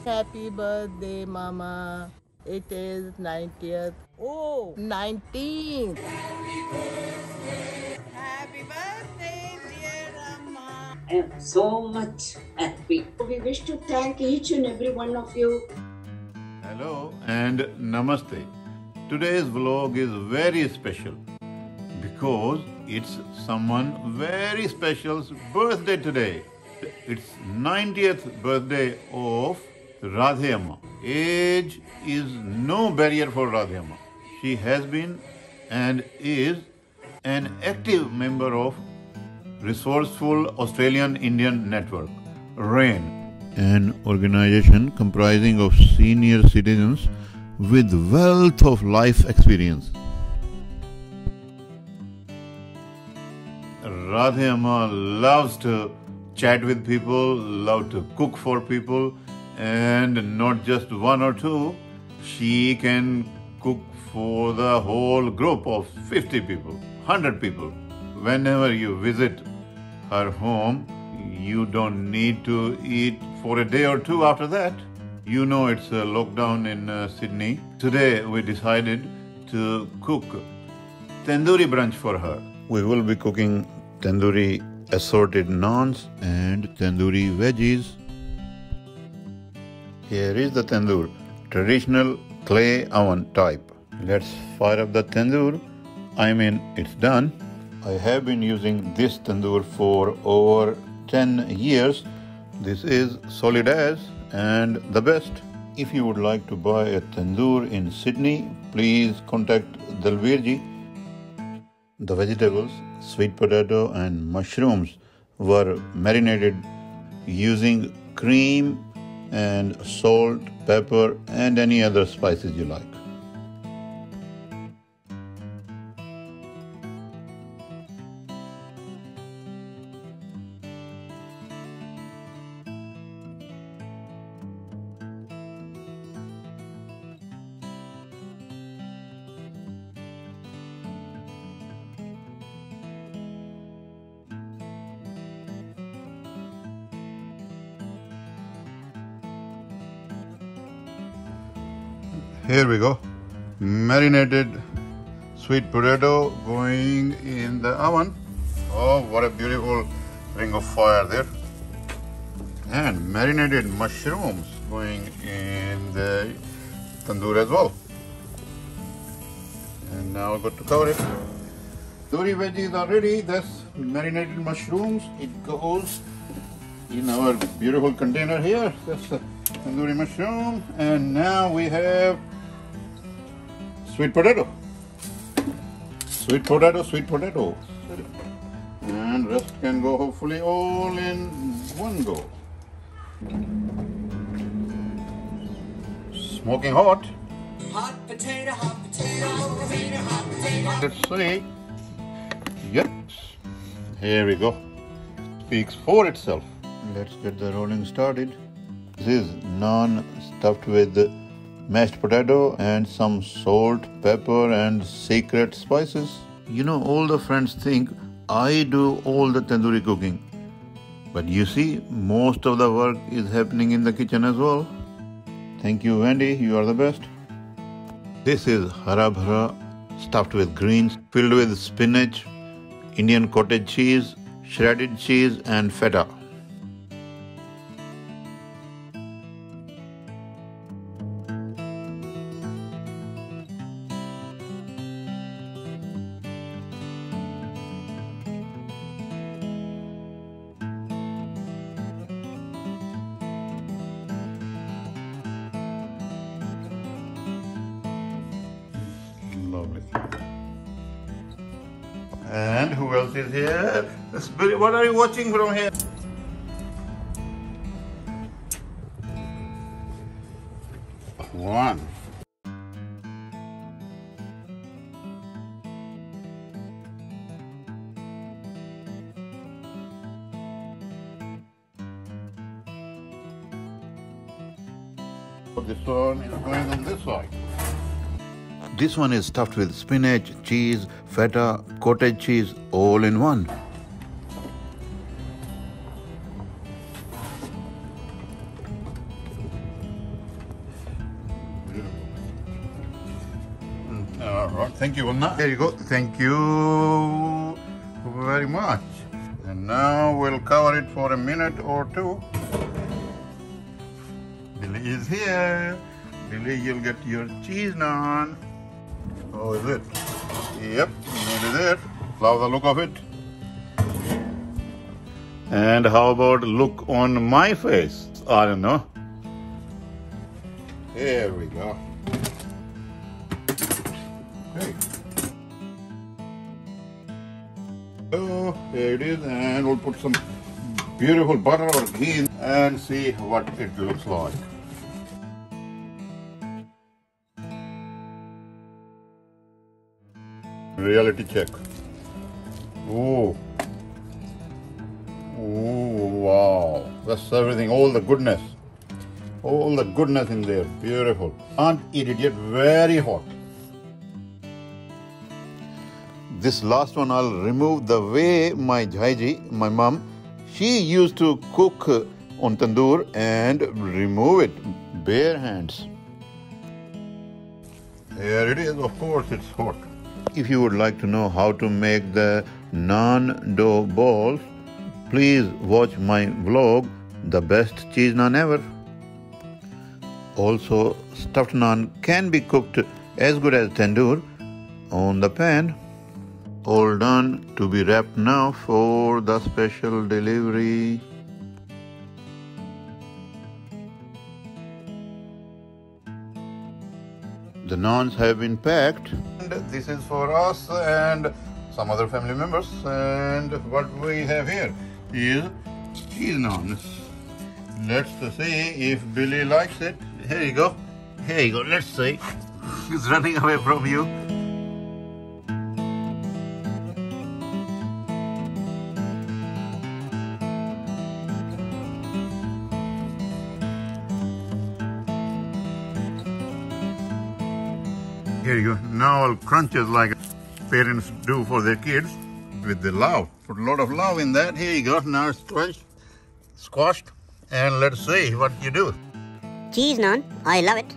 Happy birthday, Mama. It is 90th. Oh, 19th. Happy birthday, dear Amma. I am so much happy. We wish to thank each and every one of you. Hello and namaste. Today's vlog is very special because it's someone very special's birthday today. It's 90th birthday of Radhe Amma. Age is no barrier for Radhe Amma. She has been and is an active member of Resourceful Australian Indian Network, RAIN, an organization comprising of senior citizens with wealth of life experience. Radhe Amma loves to chat with people, loves to cook for people, and not just one or two. She can cook for the whole group of 50 people, 100 people. Whenever you visit her home, you don't need to eat for a day or two after that. You know it's a lockdown in Sydney. Today we decided to cook tandoori brunch for her. We will be cooking tandoori assorted naans and tandoori veggies. Here is the tandoor, traditional clay oven type. Let's fire up the tandoor. It's done. I have been using this tandoor for over 10 years. This is solid as and the best. If you would like to buy a tandoor in Sydney, please contact Dalvirji. The vegetables, sweet potato and mushrooms were marinated using cream and salt, pepper and any other spices you like. Here we go. Marinated sweet potato going in the oven. Oh, what a beautiful ring of fire there. And marinated mushrooms going in the tandoor as well. And now I've got to cover it. Tandoori veggies are ready. That's marinated mushrooms. It goes in our beautiful container here. That's the tandoori mushroom. And now we have sweet potato. Sweet potato, sweet potato. And rest can go hopefully all in one go. Smoking hot. Hot potato, hot potato, hot potato, hot potato. Let's see. Yes. Here we go. Speaks for itself. Let's get the rolling started. This is naan stuffed with mashed potato and some salt, pepper and secret spices. You know, all the friends think I do all the tandoori cooking. But you see, most of the work is happening in the kitchen as well. Thank you, Wendy. You are the best. This is hara bhara stuffed with greens, filled with spinach, Indian cottage cheese, shredded cheese and feta. Lovely. And who else is here? What are you watching from here? One. This one is going on this side. This one is stuffed with spinach, cheese, feta, cottage cheese, all in one. All right, thank you, Anna. There you go. Thank you very much. And now we'll cover it for a minute or two. Billy is here. Billy, you'll get your cheese naan. Oh, is it? Yep, that is it. Love the look of it. And how about look on my face? I don't know. Here we go. Hey. Oh, here it is, and we'll put some beautiful butter or ghee and see what it looks like. Reality check. Oh. Oh, wow. That's everything, all the goodness. All the goodness in there. Beautiful. Can't eat it yet, very hot. This last one I'll remove the way my Jaiji, my mom, she used to cook on tandoor and remove it bare hands. Here it is, of course it's hot. If you would like to know how to make the naan dough balls, please watch my vlog, The Best Cheese Naan Ever. Also, stuffed naan can be cooked as good as tandoor on the pan. All done to be wrapped now for the special delivery. The naans have been packed. And this is for us and some other family members. And what we have here is cheese naans. Let's see if Billy likes it. Here you go. Here you go. Let's see. He's running away from you. Here you go. Now I'll crunch it like parents do for their kids with the love. Put a lot of love in that. Here you go. Now it's crunched, squashed, and let's see what you do. Cheese naan, I love it.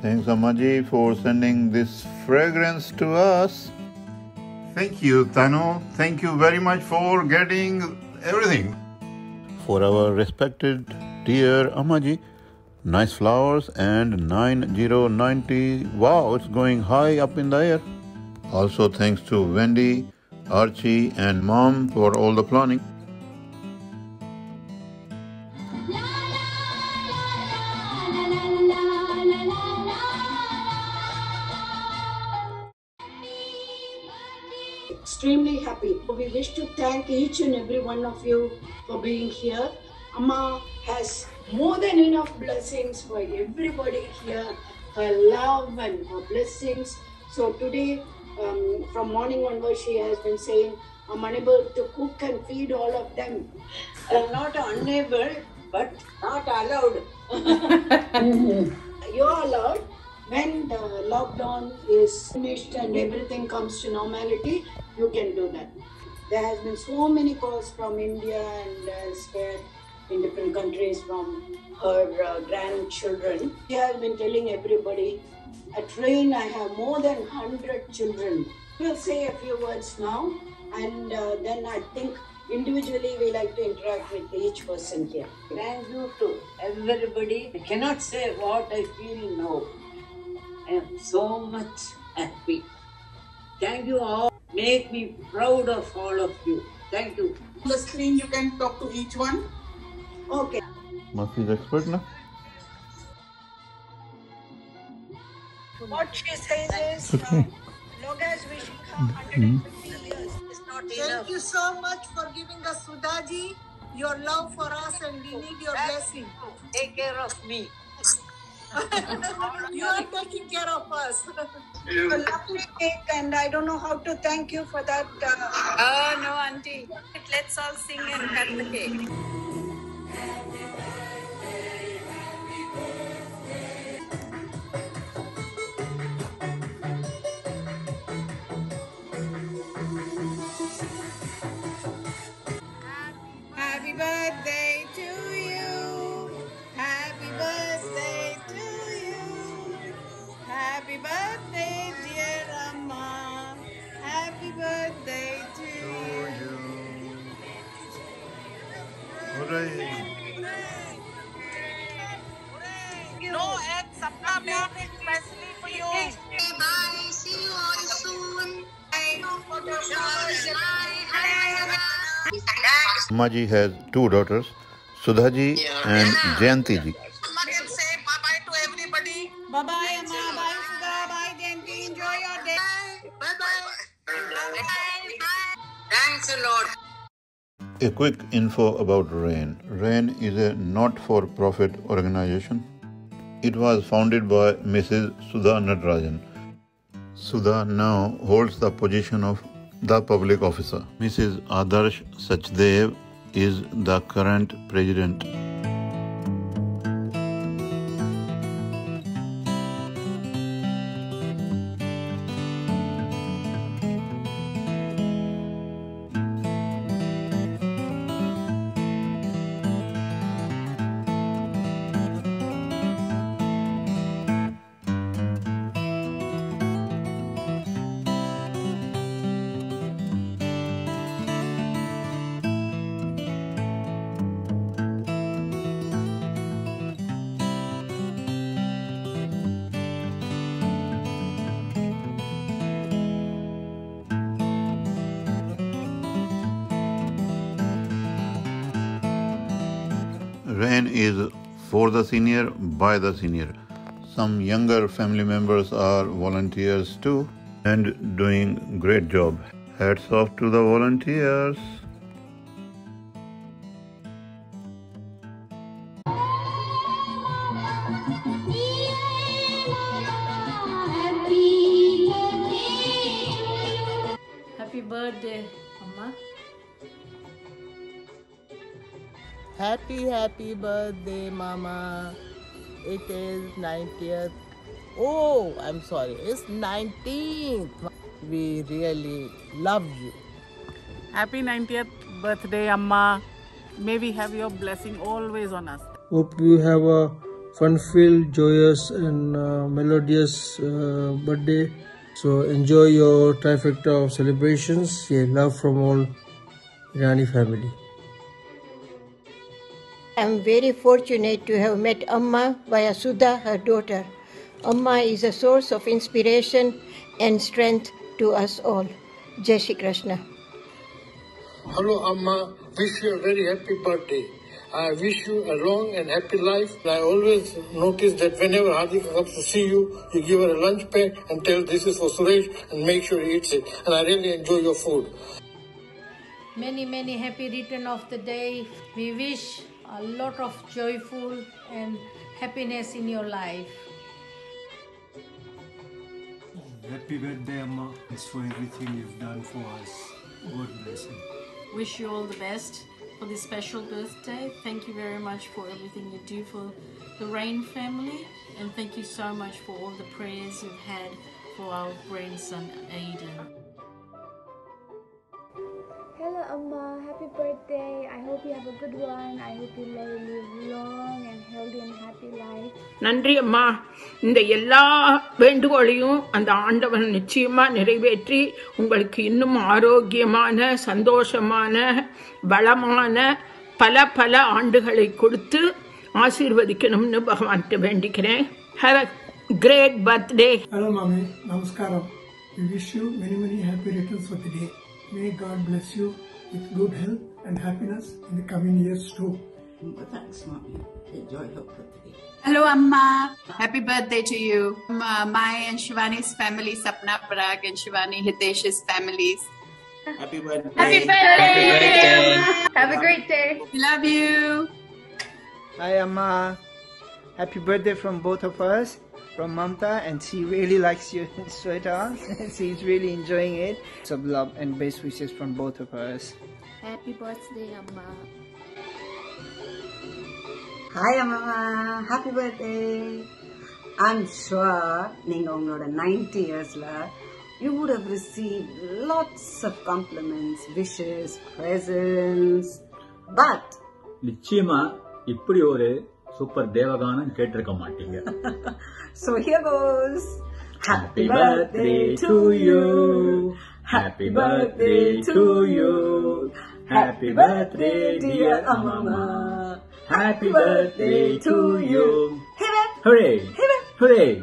Thanks, Amma Ji, for sending this fragrance to us. Thank you, Tanu. Thank you very much for getting everything. For our respected dear Amma Ji, nice flowers and 9090. Wow, it's going high up in the air. Also thanks to Wendy, Archie and Mom for all the planning. Extremely happy. We wish to thank each and every one of you for being here. Amma has more than enough blessings for everybody here, her love and her blessings. So today, from morning onwards, she has been saying, I'm unable to cook and feed all of them. Not unable, but not allowed. You're allowed. When the lockdown is finished and everything comes to normality, you can do that. There has been so many calls from India and elsewhere in different countries from her grandchildren. She has been telling everybody, at Rain I have more than 100 children. We'll say a few words now, and then I think individually we like to interact with each person here. Thank you to everybody. I cannot say what I feel now. I am so much happy. Thank you all. Make me proud of all of you. Thank you. On the screen, you can talk to each one. Okay. Must be expert now. What she says is, long as we should have 150 years, it's not enough. Thank you so much for giving us Sudhaji, your love for us, and we need your blessing. Take care of me. You are taking care of us. A lovely cake, and I don't know how to thank you for that. Oh no, Auntie. Let's all sing and cut the cake. Happy birthday to you. Happy birthday to you. Happy birthday, dear. No eggs, Sapna made it specially for you. Bye. See you all soon. Amma Ji has two daughters, Sudha Ji and Jayanti Ji. Amma can say bye-bye to everybody. Bye-bye, Amma. Bye, Sudha. Bye, Jayanti. Enjoy your day. Bye-bye. Thanks a lot. A quick info about RAIN. RAIN is a not-for-profit organization. It was founded by Mrs. Sudha Natarajan. Sudha now holds the position of the public officer. Mrs. Adarsh Sachdev is the current president. RAIN is for the senior, by the senior. Some younger family members are volunteers too and doing great job. Hats off to the volunteers. Happy birthday, Amma. Happy birthday, Mama. It is 90th. Oh, I'm sorry. It's 19th. We really love you. Happy 90th birthday, Amma. May we have your blessing always on us. Hope you have a fun-filled, joyous and melodious birthday. So enjoy your trifecta of celebrations. Yeah, love from all Irani family. I'm very fortunate to have met Amma via Sudha, her daughter. Amma is a source of inspiration and strength to us all. Jai Shri Krishna. Hello, Amma. Wish you a very happy birthday. I wish you a long and happy life. I always notice that whenever Hadika comes to see you, you give her a lunch pack and tell this is for Suresh and make sure he eats it. And I really enjoy your food. Many happy return of the day. We wish a lot of joyful and happiness in your life. Happy birthday, Amma. Thanks for everything you've done for us. God bless you. Wish you all the best for this special birthday. Thank you very much for everything you do for the Rain family, and thank you so much for all the prayers you've had for our grandson Aiden. Hello Amma, happy birthday. I hope you have a good one. I hope you live long and healthy and happy life. நன்றி அம்மா. இந்த எல்லா வேண்டுகோளையும் அந்த ஆண்டவன் நிச்சயமா நிறைவேற்றி உங்களுக்கு இன்னும் ஆரோக்கியமான, சந்தோஷமான, வளமான பல ஆண்டுகளை கொடுத்து ஆசீர்வதிக்கணும்னு பகவான்கிட்ட வேண்டிக்கிறேன். Have a great birthday. Hello, Mami. Namaskaram. We wish you many happy returns for the day. May God bless you with good health and happiness in the coming years too. Thanks, Mommy. Enjoy your birthday. Hello, Amma. Happy birthday to you. My and Shivani's family, Sapna Parag and Shivani Hitesh's families. Happy birthday. Happy birthday. Happy birthday. Have a great day. We love you. Hi, Amma. Happy birthday from both of us. From Mamta, and she really likes your sweater. She's really enjoying it. Some love and best wishes from both of us. Happy birthday, Amma. Hi, Amma. Happy birthday. I'm sure நீங்க 90 yearsல you would have received lots of compliments, wishes, presents, but நிச்சயமா இப்படி ஒரு super தேவகானம் கேட்டிருக்க மாட்டீங்க. So here goes. Happy birthday to you. Happy birthday to you. Happy birthday, dear Amma. Happy birthday to you. Hooray! Hooray!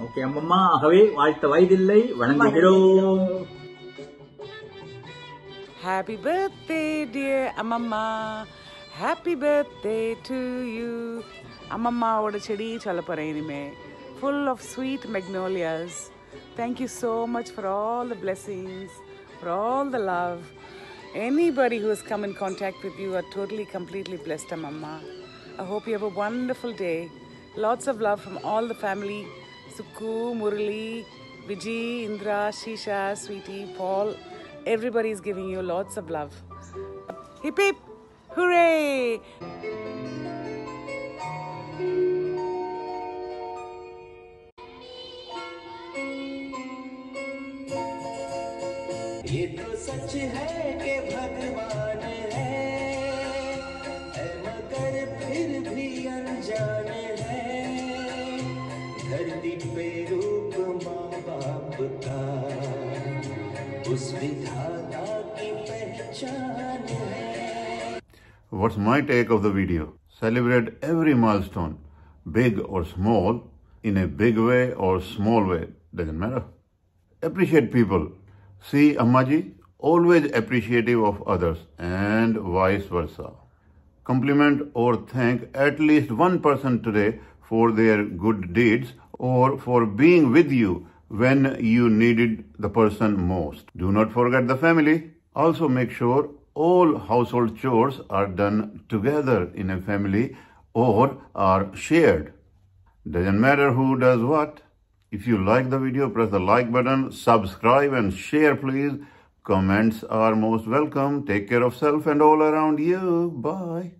Okay, Amma, હવે வாழ்த்த வயதில்லை வணங்குகிறோம். Happy birthday, dear Amma. Happy birthday to you. Amma oda chedi chala pora inime. Full of sweet magnolias. Thank you so much for all the blessings, for all the love. Anybody who has come in contact with you are totally, completely blessed, Amma. I hope you have a wonderful day. Lots of love from all the family. Sukku, Murali, Vijay, Indra, Shisha, Sweetie, Paul. Everybody is giving you lots of love. Hip hip! Hooray! ये तो सच है कि भगवान है मगर फिर भी अनजान है धरती पे रूप माँ बाप का उस विधाता की पहचान है. What's my take of the video? Celebrate every milestone, big or small, in a big way or small way, doesn't matter. Appreciate people. See Amma Ji, always appreciative of others and vice versa. Compliment or thank at least one person today for their good deeds or for being with you when you needed the person most. Do not forget the family. Also make sure all household chores are done together in a family or are shared. Doesn't matter who does what. If you like the video, press the like button, subscribe and share please. Comments are most welcome. Take care of self and all around you. Bye.